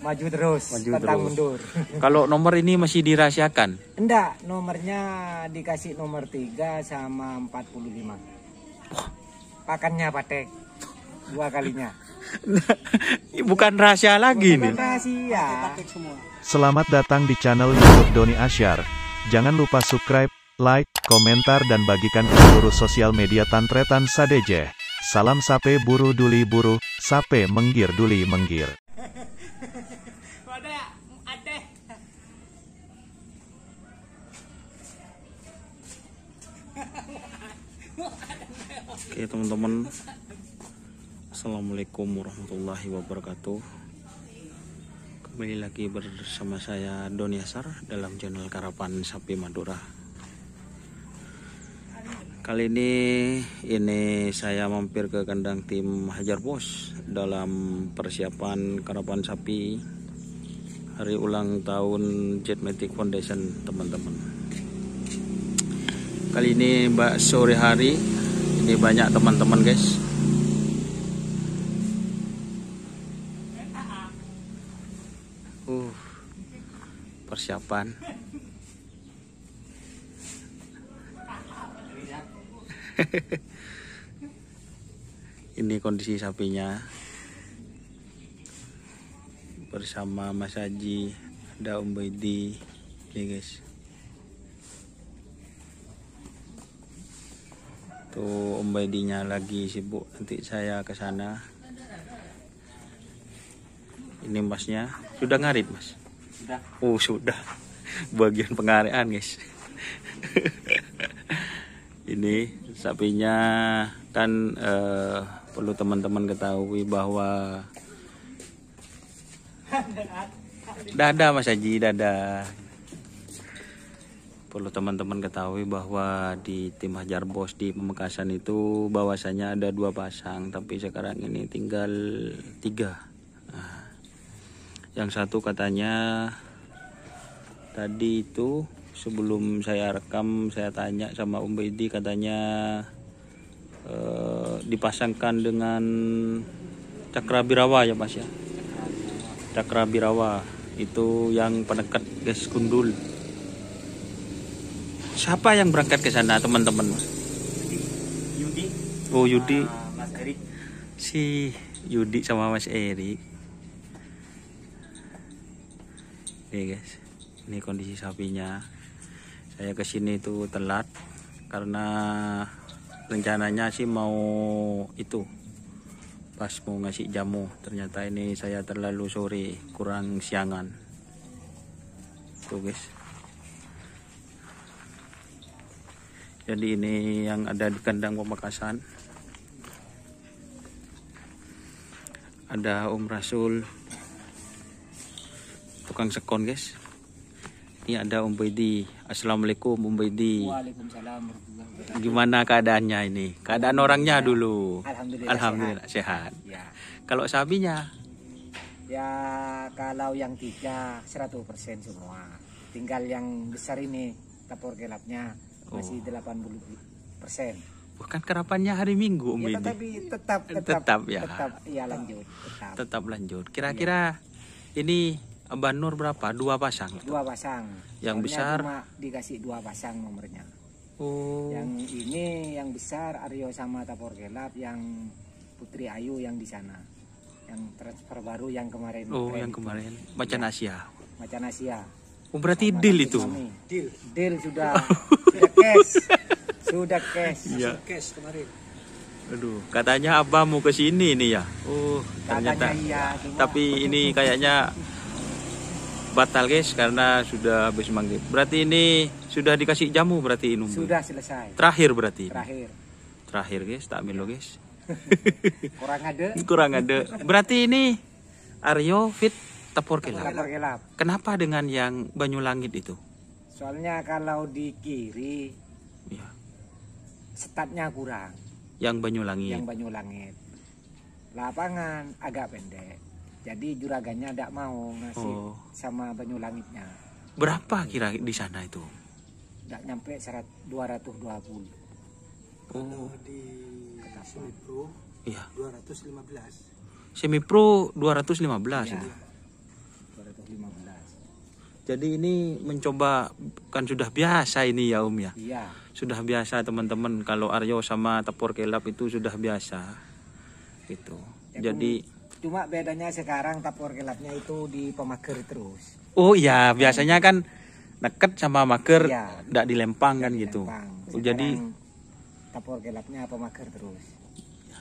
Maju terus, pantang mundur. Kalau nomor ini masih dirahasiakan? Enggak, nomornya dikasih nomor 3 sama 45. Pakannya patek 2 kalinya. Bukan rahasia lagi nih. Rahasia. Selamat datang di channel YouTube Doni Asyar. Jangan lupa subscribe, like, komentar dan bagikan ke seluruh sosial media Tantretan Sadeje. Salam sape buru duli buru, sape menggir duli menggir. Oke teman-teman, Assalamualaikum warahmatullahi wabarakatuh. Kembali lagi bersama saya Doni Asyar dalam channel Karapan Sapi Madura. Kali ini saya mampir ke kandang tim Hajar Bos dalam persiapan karapan sapi hari ulang tahun Jetmatic Foundation, teman-teman. Kali ini sore hari ini banyak teman-teman, guys. Persiapan. Ini kondisi sapinya bersama Mas Haji, ada Om Baidi, ya guys. Tuh Om Baidinya lagi sibuk, nanti saya ke sana. Ini masnya sudah ngarit, Mas? Sudah. Oh, sudah. Bagian pengarean, guys. Ini sapinya kan perlu teman-teman ketahui bahwa dada Mas Haji, dada. Perlu teman-teman ketahui bahwa di tim Hajar Bos di Pamekasan itu bahwasanya ada 2 pasang, tapi sekarang ini tinggal 3. Nah, yang satu katanya tadi itu sebelum saya rekam, saya tanya sama Om Baidi, katanya dipasangkan dengan Cakrabirawa ya Mas ya. Cakrabirawa itu yang penekat gas gundul. Siapa yang berangkat ke sana, teman-teman? Yudi. Oh, Yudi. Mas Erik. Si Yudi sama Mas Erik. Nih guys, ini kondisi sapinya. Saya kesini itu telat karena rencananya sih mau itu pas mau ngasih jamu, ternyata ini saya terlalu sore, kurang siangan. Tuh guys. Jadi ini yang ada di kandang Pamekasan. Ada Om Rasul, tukang sekon guys. Ini ada Om Baidi. Assalamualaikum Om Baidi. Waalaikumsalam. Gimana keadaannya ini? Keadaan orangnya dulu. Alhamdulillah sehat. Ya. Kalau sapinya? Ya, kalau yang 3 100% semua. Tinggal yang besar ini tapor gelapnya masih 80%. Bukan kerapannya hari Minggu Om Ya, Baidi. tetapi tetap ya. Tetap lanjut. Kira-kira ini Abah Nur berapa? 2 pasang? 2 pasang. Yang Soalnya besar? cuma dikasih 2 pasang nomornya. Oh. Yang ini yang besar Aryo sama Tapor Gelap, yang Putri Ayu yang di sana. Yang transfer baru yang kemarin. Oh, yang kemarin. Macan Asia. Macan Asia. Oh, berarti Sama deal Nanti itu. Mami. Deal sudah. Sudah cash. Sudah cash. Iya. Cash kemarin. Aduh, katanya Abah mau ke sini nih ya. Oh, ternyata. Katanya iya, cuma- Tapi ini kayaknya batal guys karena sudah habis maghrib. Berarti ini sudah dikasih jamu berarti ini. Sudah selesai. Terakhir berarti. Terakhir Guys, tak ambil lo guys. Kurang ada. Berarti ini Aryo fit Tapor Gelap. Tapor Gelap. Kenapa dengan yang Banyulangit itu? Soalnya kalau di kiri Ya, statnya kurang. yang Banyulangit. Yang Banyulangit. Lapangan agak pendek. Jadi juragannya tidak mau ngasih sama Banyulangitnya. Berapa kira di sana itu? Tidak nyampe 220. Oh, Di Semipro iya. 215. Semi Pro 215 Ya. itu. Jadi ini mencoba, kan sudah biasa ini ya Om ya. Iya. Sudah biasa teman-teman, kalau Aryo sama Tapor Kelap itu sudah biasa. Gitu. Ya, Jadi cuma bedanya sekarang Tapor Kelapnya itu di pemager terus. oh iya, biasanya kan deket sama mager, Iya. nggak dilempang kan Di gitu. Lempang. Oh, jadi Sekarang Tapor Kelapnya pemager terus.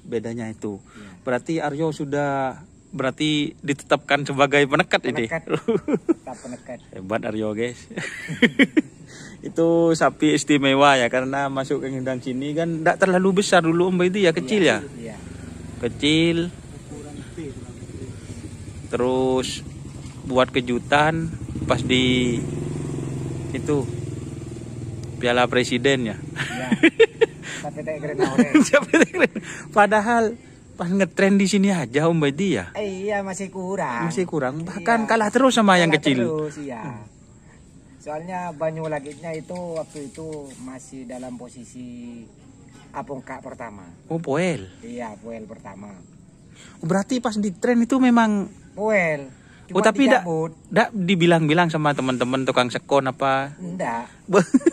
bedanya itu. Iya. Berarti Aryo sudah ditetapkan sebagai penekat ini. Penekat. Tetap penekat. Hebat Aryo guys. Itu sapi istimewa ya, karena masuk ke Ngindang sini kan tidak terlalu besar dulu Om itu ya, kecil ya. Iya. Kecil. Terus buat kejutan pas di itu Piala Presiden ya. Iya. Tapi tak keren orange. Padahal pas ngetren di sini aja Om Baidi ya. Iya, masih kurang. Masih kurang, bahkan Iya. kalah terus sama yang Kalah kecil. Terus, iya. Soalnya Banyu Langitnya itu waktu itu masih dalam posisi apongkak pertama. Oh, poel. Iya, poel pertama. Oh, berarti pas di tren itu memang Poel. oh Cuma tapi dicabut. enggak dibilang-bilang sama teman-teman tukang sekon apa. Enggak.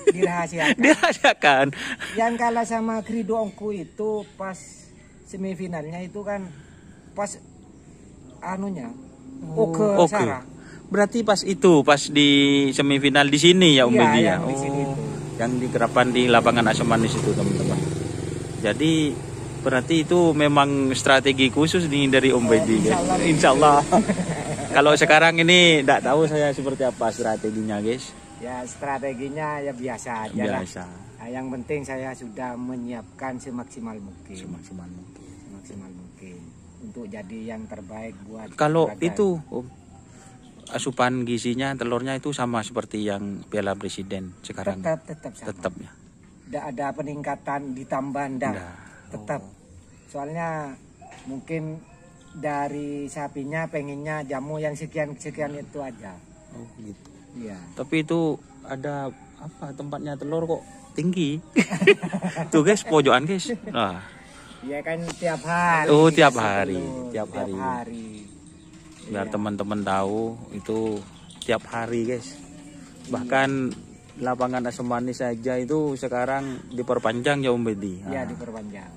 Dirahasiakan. Dirahasiakan. Yang kalah sama Krido Ongku itu pas semifinalnya itu kan pas anunya. Oke, Oke. Sarah. Berarti pas di semifinal di sini ya Om Iya, Baidi ya. yang di sini itu. Yang di Kerapan di lapangan Asemanis itu teman-teman. Jadi berarti itu memang strategi khusus nih dari Om Baidi guys. Insya Allah. Kalau sekarang ini enggak tahu saya seperti apa strateginya guys. Ya strateginya ya biasa aja lah. Biasa. Nah, yang penting saya sudah menyiapkan semaksimal mungkin. Semaksimal mungkin. Semaksimal mungkin untuk jadi yang terbaik buat Kalau olahraga. itu Om, asupan gizinya telurnya itu sama seperti yang Piala Presiden sekarang. tetap sama. Tetap ya. Tidak ada peningkatan ditambah ndak. Ndak. Tetap. Soalnya mungkin dari sapinya pengennya jamu yang sekian itu aja. Oh gitu. Iya. Tapi itu ada apa tempatnya telur kok tinggi. Tuh guys, pojokan guys. Nah, Iya kan tiap hari. Oh, tiap dikasih hari. telur, Tiap hari. biar Iya. teman-teman tahu itu tiap hari guys. Bahkan lapangan Asemanis saja itu sekarang diperpanjang ya Om Baidi. Iya, Nah, diperpanjang.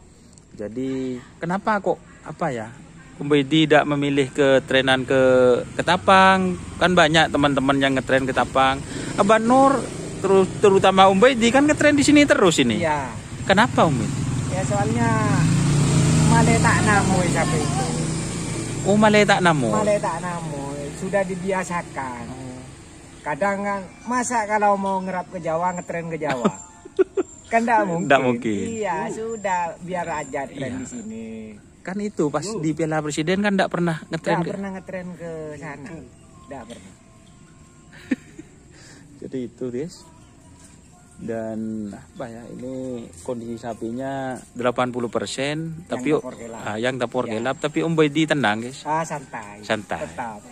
jadi kenapa kok apa ya Om Baidi tidak memilih ke trenan ke Ketapang? Kan banyak teman-teman yang ngetren Ketapang. Abang Nur terutama Om Baidi kan ngetren di sini terus ini. Iya. Kenapa Om Baidi? Ya soalnya male tak namu sampai itu. Oh Malay tak namo. Male tak namu sudah dibiasakan. Kadang kan masa kalau mau ngerap ke Jawa ngetren ke Jawa. Kan enggak mungkin. Nggak mungkin. Iya, sudah biar aja tren Iya. di sini. Kan itu pas di Piala Presiden kan tidak pernah ngetren. Enggak pernah ngetren ke sana. Enggak pernah. Jadi itu guys. Dan apa ya, ini kondisi sapinya 80% tapi Tapor Kelap. yang Tapor Ya. Kelap, tapi Om Baidi tenang guys. Santai. Santai. Tetap.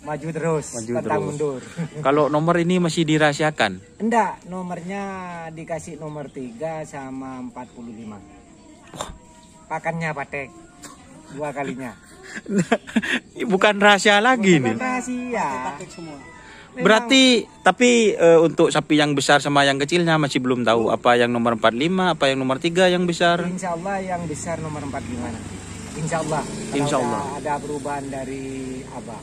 Maju terus, Maju pantang terus. mundur. Kalau nomor ini masih dirahasiakan. Enggak, nomornya dikasih nomor 3 sama 45. Pakannya patek. 2 kalinya. Bukan rahasia lagi Bukan nih. rahasia. Berarti tapi untuk sapi yang besar sama yang kecilnya masih belum tahu apa yang nomor 45, apa yang nomor 3 yang besar. Insya Allah yang besar nomor 45 nanti. Insya Allah. Kalau Insya udah Allah. ada perubahan dari Abah.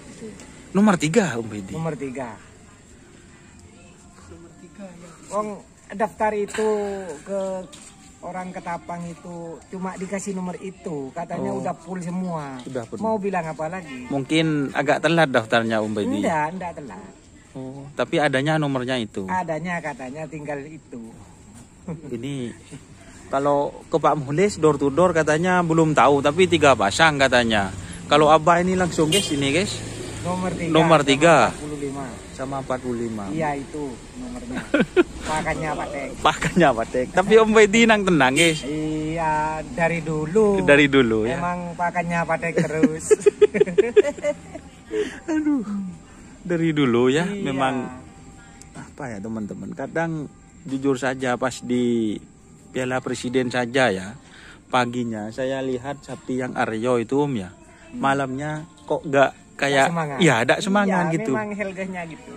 Itu. Nomor 3 Om Baidi. Nomor 3. Wong daftar itu ke orang Ketapang itu cuma dikasih nomor itu, katanya Oh. udah full semua. Sudah penuh. Mau bilang apa lagi? Mungkin agak telat daftarnya Om Baidi. Enggak telat. Oh, tapi adanya nomornya itu. Adanya katanya tinggal itu. Ini kalau ke Pak Muhlis door to door katanya belum tahu, tapi 3 pasang katanya. Kalau Abah ini langsung guys, ini guys Nomor 3. Nomor 3. 45. sama 45. Iya itu nomornya. Pakannya patek. Pakannya patek. Tapi Om Baidi nang tenang guys. Iya dari dulu. Dari dulu ya. Emang pakannya patek terus. Aduh. Dari dulu ya, Iya. memang apa ya teman-teman. Kadang jujur saja pas di Piala Presiden saja ya, paginya saya lihat sapi yang Aryo itu Om ya, malamnya kok kayak semangat. ya ada semangat Iya, gitu. Memang Helganya gitu.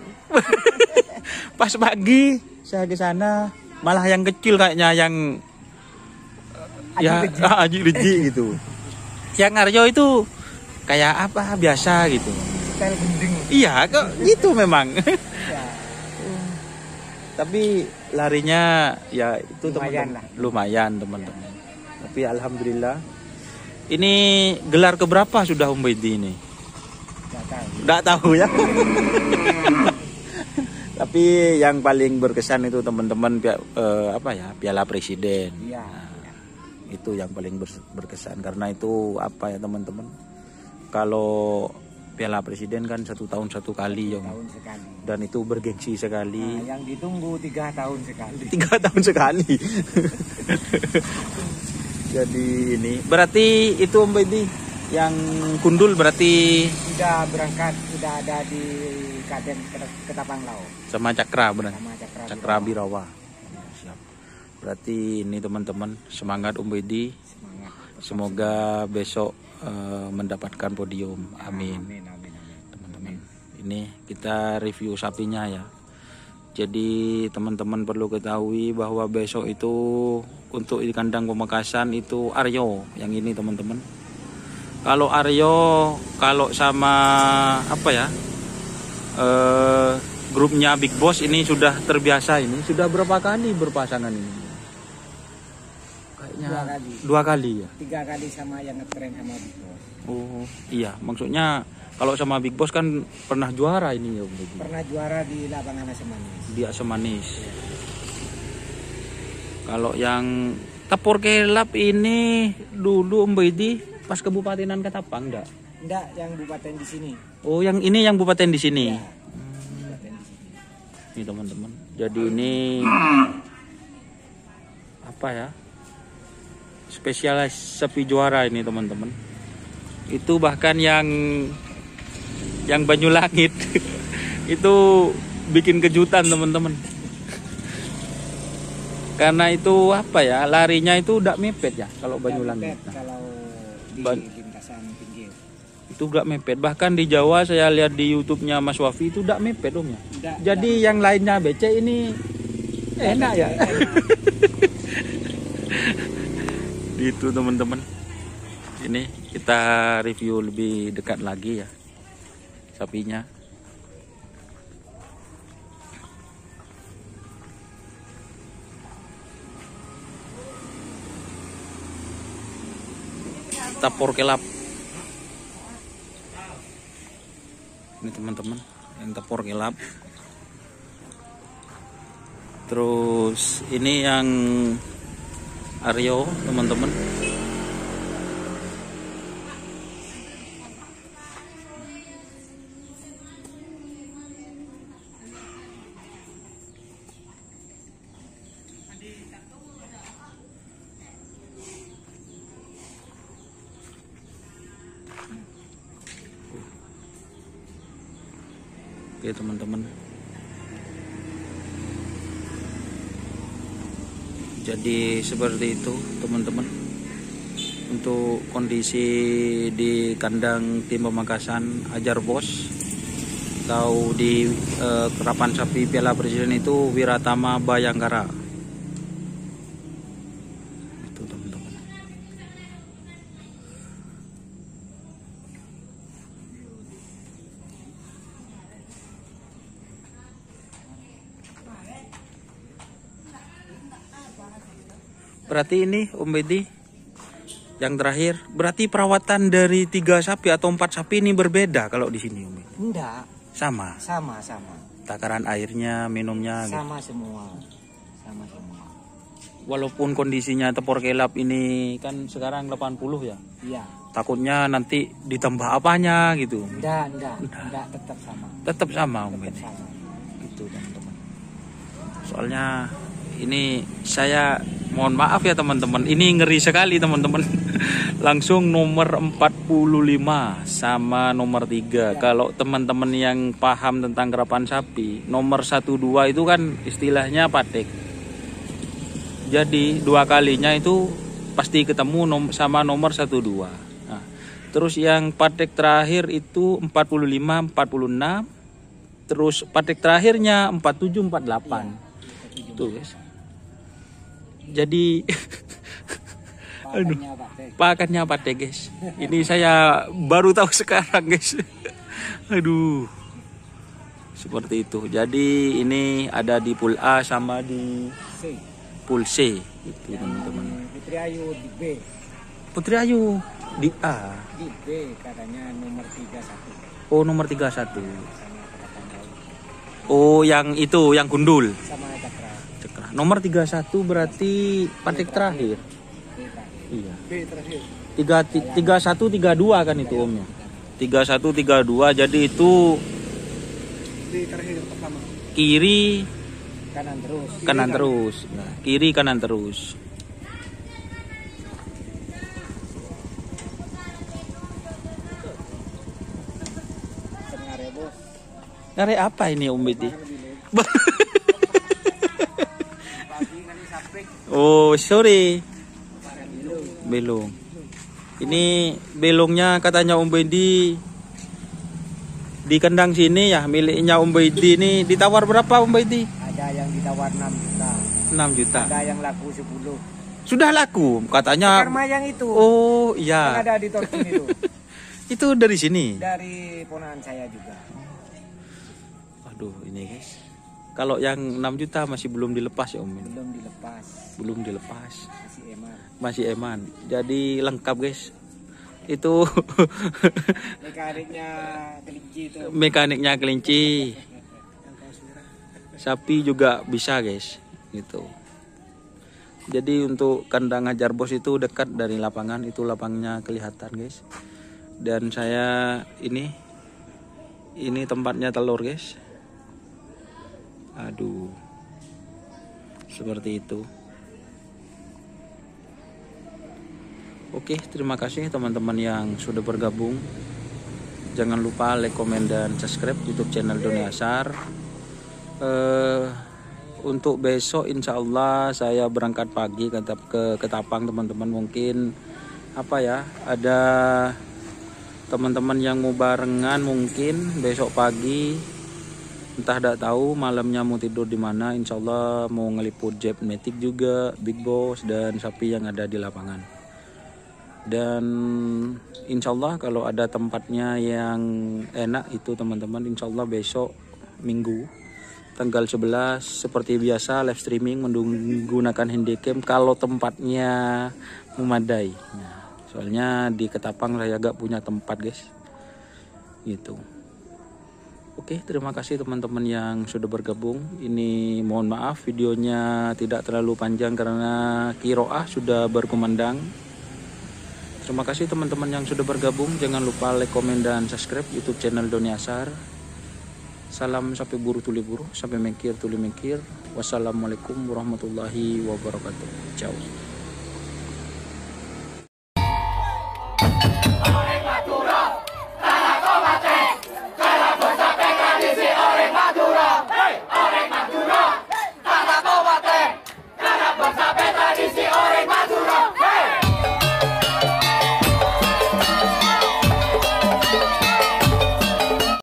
Pas pagi saya ke sana malah yang kecil kayaknya yang Aji Reji gitu. Yang Aryo itu kayak apa biasa gitu. Style gending. Iya kok gitu memang. Ya. Tapi larinya ya itu Lumayan teman-teman. Lumayan teman-teman. Tapi alhamdulillah. Ini gelar keberapa sudah Om Baidi ini? Nggak tahu ya. Tapi yang paling berkesan itu teman-teman Piala Presiden. Iya. Itu yang paling berkesan karena itu apa ya teman-teman? Kalau Piala Presiden kan 1 tahun 1 kali ya. Tahun sekali. Dan itu bergengsi sekali. Nah, yang ditunggu 3 tahun sekali. 3 tahun sekali. Jadi ini berarti itu Om Baidi yang Gundul berarti Sudah berangkat, sudah ada di Kaden Ketapang Laut. sama Cakra benar. Sama Cakra Birawa. Ya, siap. Berarti ini teman-teman semangat Om Baidi. Semangat. Semoga besok mendapatkan podium. Amin. Amin, amin, amin. Teman-teman. Ini kita review sapinya ya. Jadi teman-teman perlu ketahui bahwa besok itu untuk di kandang Pamekasan itu Aryo yang ini teman-teman. Kalau Aryo kalau sama grupnya Big Boss ini sudah terbiasa ini. Sudah berapa kali berpasangan ini? Kayaknya 2 kali ya. 3 kali sama yang ngetren sama Big Boss. Oh iya, maksudnya kalau sama Big Boss kan pernah juara ini ya Om Baidi. Pernah juara di lapangan Asemanis. Di Asemanis. Kalau yang Tepur Kelap ini dulu Om Baidi pas Kebupatinan Ketapang enggak? Enggak, yang bupaten di sini. Oh, yang ini yang bupaten di sini. Ya, bupaten di sini. Ini teman-teman. Jadi ini apa ya? Spesialis sapi juara ini teman-teman. Itu bahkan yang Banyulangit itu bikin kejutan teman-teman. Karena itu apa ya, larinya itu udah mepet ya kalau Banyulangit. Kalau di lintasan pinggir. Itu udah mepet. Bahkan di Jawa saya lihat di YouTube-nya Mas Wafi itu udah mepet Om ya. Jadi yang lainnya BC ini enak ya. Itu teman-teman. Ini kita review lebih dekat lagi ya sapinya. Tepur Kelap. Ini teman-teman, yang Tepur Kelap. Terus ini yang Aryo, teman-teman. Oke teman-teman. Jadi seperti itu teman-teman. Untuk kondisi di kandang tim Pamekasan Ajar Bos atau di kerapan sapi Piala Presiden itu Wiratama Bayangkara. Itu teman-teman. Berarti ini Om Baidi yang terakhir, berarti perawatan dari 3 sapi atau 4 sapi ini berbeda kalau di sini Om Baidi? Enggak, Sama. sama. Takaran airnya, minumnya Sama semua. Sama semua. Walaupun kondisinya Tepur Kelap ini kan sekarang 80 ya. Iya. Takutnya nanti ditambah apanya gitu. Enggak, tetap sama. Tetap sama Om Tetap Baidi. sama. Itu teman-teman. Soalnya ini saya mohon maaf ya teman-teman, ini ngeri sekali teman-teman. Langsung nomor 45 sama nomor 3 ya. Kalau teman-teman yang paham tentang kerapan sapi, nomor 1, 2 itu kan istilahnya patek. Jadi 2 kalinya itu pasti ketemu sama nomor 1, 2. Nah, Terus yang patek terakhir itu 45, 46. Terus patek terakhirnya 47, 48. Tuh guys. Jadi aduh, pakannya patek guys. Ini saya baru tahu sekarang guys. Aduh. Seperti itu. Jadi ini ada di pool A sama di C. pool C. Itu teman-teman. Putri Ayu di B. Putri Ayu di A. Di B katanya nomor 31. Oh, nomor 31. Oh, yang itu, yang gundul. Sama Cakra. Cekra. Nomor 31 berarti patek terakhir. Iya. B terakhir. 31 32 kan itu omnya. 31 32 jadi itu B terakhir yang pertama. kiri Kanan terus. kanan terus. Nah, kiri kanan terus. Tengah ya bos. Ngare apa ini Om Bedi? Oh, sorry. Belong. Ini belongnya katanya Om Bedi di kandang sini ya, miliknya Om Bedi ini ditawar berapa Om Bedi? Ada yang ditawar 6 juta. 6 juta. Ada yang laku 10. Sudah laku katanya. Karma yang itu. Oh, Yang iya. ada di Torkin itu. Itu dari sini. Dari ponakan saya juga. Aduh, ini guys. Kalau yang 6 juta masih belum dilepas ya Om. Belum dilepas. Belum dilepas. Masih eman. Masih eman. Jadi lengkap guys. Itu Mekaniknya kelinci itu. mekaniknya kelinci. Sapi juga bisa guys. Gitu. Jadi untuk kandang Hajar Bos itu dekat dari lapangan, itu lapangnya kelihatan guys. Dan saya ini tempatnya telur guys. Aduh. Seperti itu. Oke, terima kasih teman-teman yang sudah bergabung. Jangan lupa like, komen, dan subscribe YouTube channel Doni Asyar. Untuk besok insya Allah saya berangkat pagi ke Ketapang teman-teman. Mungkin apa ya, ada teman-teman yang mau barengan mungkin besok pagi. Entah tidak tahu malamnya mau tidur di mana. Insya Allah mau ngeliput Jeep Matic juga, Big Boss, dan sapi yang ada di lapangan. Dan insya Allah kalau ada tempatnya yang enak itu teman-teman, insya Allah besok Minggu tanggal 11 seperti biasa live streaming menggunakan handycam kalau tempatnya memadai. Nah, soalnya di Ketapang saya agak punya tempat guys gitu. Oke, terima kasih teman-teman yang sudah bergabung. Ini mohon maaf videonya tidak terlalu panjang karena kiroah sudah berkumandang. Terima kasih teman-teman yang sudah bergabung. Jangan lupa like, komen, dan subscribe YouTube channel Doni Asyar. Salam sampai buru tuli buru, sampai mengkir tuli mengkir. Wassalamualaikum warahmatullahi wabarakatuh. Ciao.